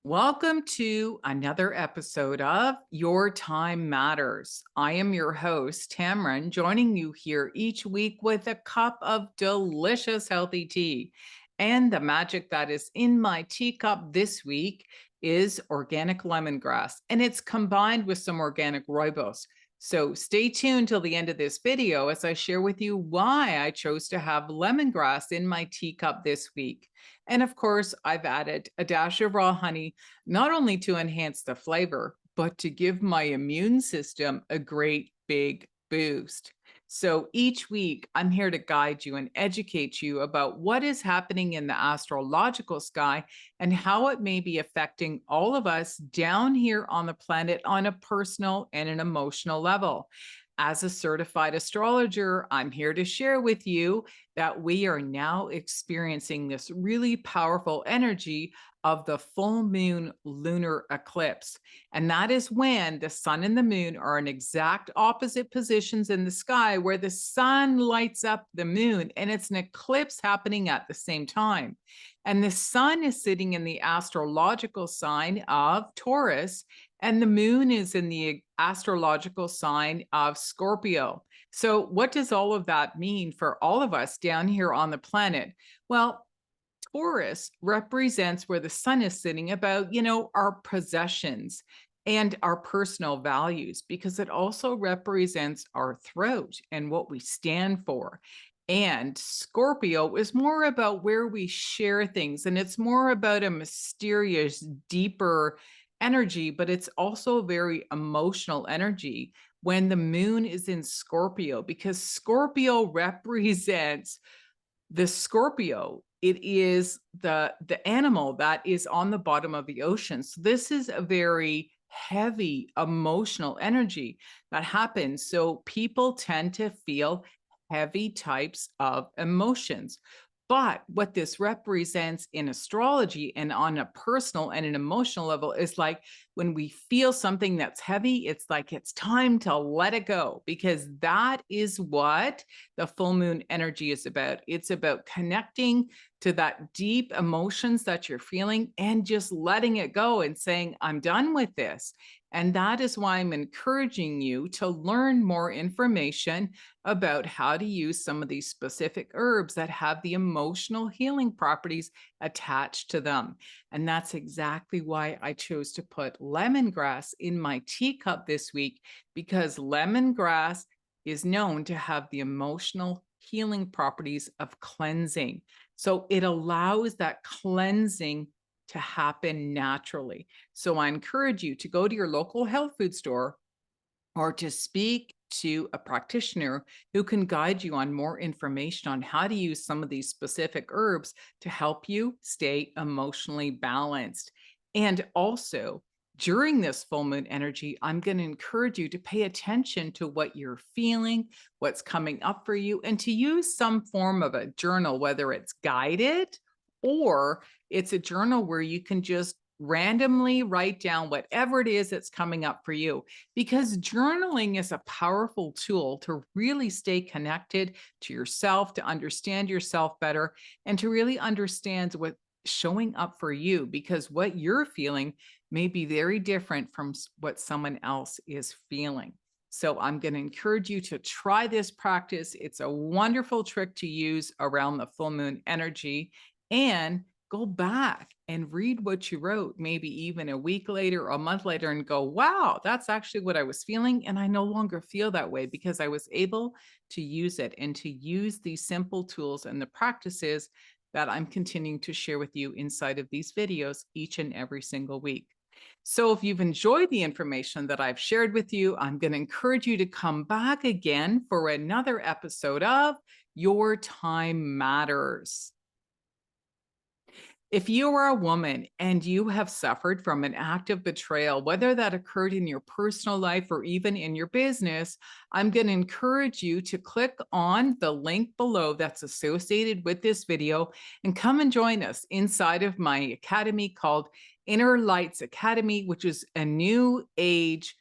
Welcome to another episode of Your Time Matters. I am your host, Tammeron, joining you here each week with a cup of delicious, healthy tea. And the magic that is in my teacup this week is organic lemongrass, and it's combined with some organic rooibos. So stay tuned till the end of this video as I share with you why I chose to have lemongrass in my teacup this week. And of course, I've added a dash of raw honey, not only to enhance the flavor, but to give my immune system a great big boost. So each week, I'm here to guide you and educate you about what is happening in the astrological sky and how it may be affecting all of us down here on the planet on a personal and an emotional level. As a certified astrologer, I'm here to share with you that we are now experiencing this really powerful energy of the full moon lunar eclipse. And that is when the sun and the moon are in exact opposite positions in the sky, where the sun lights up the moon and it's an eclipse happening at the same time. And the sun is sitting in the astrological sign of Taurus, and the moon is in the astrological sign of Scorpio. So, what does all of that mean for all of us down here on the planet? Well, Taurus represents where the sun is sitting about, our possessions and our personal values, because it also represents our throat and what we stand for. And Scorpio is more about where we share things, and it's more about a mysterious, deeper energy, but it's also very emotional energy when the moon is in Scorpio, because Scorpio represents the Scorpio. It is the animal that is on the bottom of the ocean. So this is a very heavy emotional energy that happens. So people tend to feel heavy types of emotions. But what this represents in astrology and on a personal and an emotional level is like when we feel something that's heavy, it's like it's time to let it go, because that is what the full moon energy is about. It's about connecting to that deep emotions that you're feeling and just letting it go and saying, I'm done with this. And that is why I'm encouraging you to learn more information about how to use some of these specific herbs that have the emotional healing properties attached to them. And that's exactly why I chose to put lemongrass in my teacup this week, because lemongrass is known to have the emotional healing properties of cleansing. So it allows that cleansing to happen naturally. So I encourage you to go to your local health food store or to speak to a practitioner who can guide you on more information on how to use some of these specific herbs to help you stay emotionally balanced. And also, during this full moon energy, I'm going to encourage you to pay attention to what you're feeling, what's coming up for you, and to use some form of a journal, whether it's guided or it's a journal where you can just randomly write down whatever it is that's coming up for you, because journaling is a powerful tool to really stay connected to yourself, to understand yourself better, and to really understand what's showing up for you, because what you're feeling may be very different from what someone else is feeling. So I'm going to encourage you to try this practice. It's a wonderful trick to use around the full moon energy, and go back and read what you wrote, maybe even a week later or a month later, and go, wow, that's actually what I was feeling. And I no longer feel that way because I was able to use it, and to use these simple tools and the practices that I'm continuing to share with you inside of these videos each and every single week. So if you've enjoyed the information that I've shared with you, I'm going to encourage you to come back again for another episode of Your Time Matters. If you are a woman and you have suffered from an act of betrayal, whether that occurred in your personal life or even in your business, I'm going to encourage you to click on the link below that's associated with this video and come and join us inside of my academy called Inner Lights Academy, which is a new age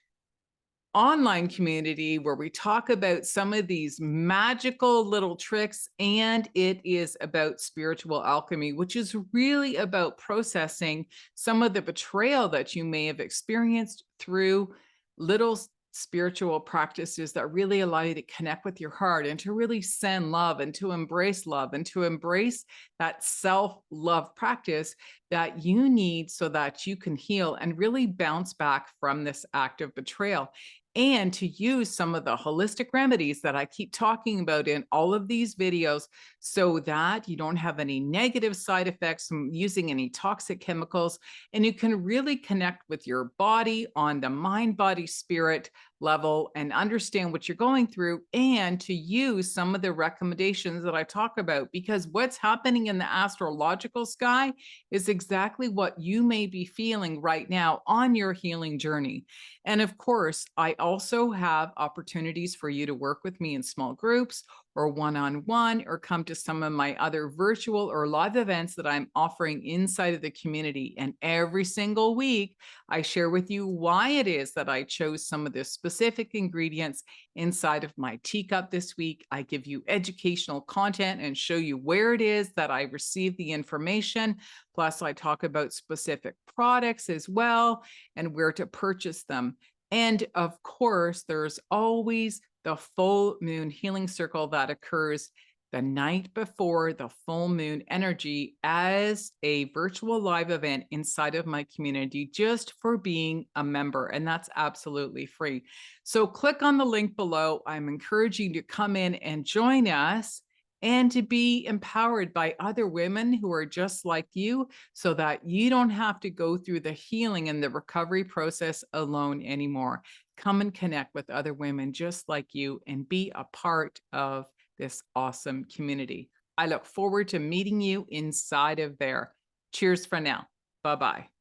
online community where we talk about some of these magical little tricks, and it is about spiritual alchemy, which is really about processing some of the betrayal that you may have experienced through little spiritual practices that really allow you to connect with your heart and to really send love and to embrace that self-love practice that you need so that you can heal and really bounce back from this act of betrayal, and to use some of the holistic remedies that I keep talking about in all of these videos so that you don't have any negative side effects from using any toxic chemicals, and you can really connect with your body on the mind, body, spirit level and understand what you're going through, and to use some of the recommendations that I talk about, because what's happening in the astrological sky is exactly what you may be feeling right now on your healing journey. And of course, I also have opportunities for you to work with me in small groups or one-on-one, or come to some of my other virtual or live events that I'm offering inside of the community. And every single week, I share with you why it is that I chose some of the specific ingredients inside of my teacup this week. I give you educational content and show you where it is that I received the information. Plus, I talk about specific products as well and where to purchase them. And of course, there's always the full moon healing circle that occurs the night before the full moon energy as a virtual live event inside of my community, just for being a member. And that's absolutely free. So click on the link below. I'm encouraging you to come in and join us and to be empowered by other women who are just like you, so that you don't have to go through the healing and the recovery process alone anymore. Come and connect with other women just like you and be a part of this awesome community. I look forward to meeting you inside of there. Cheers for now. Bye-bye.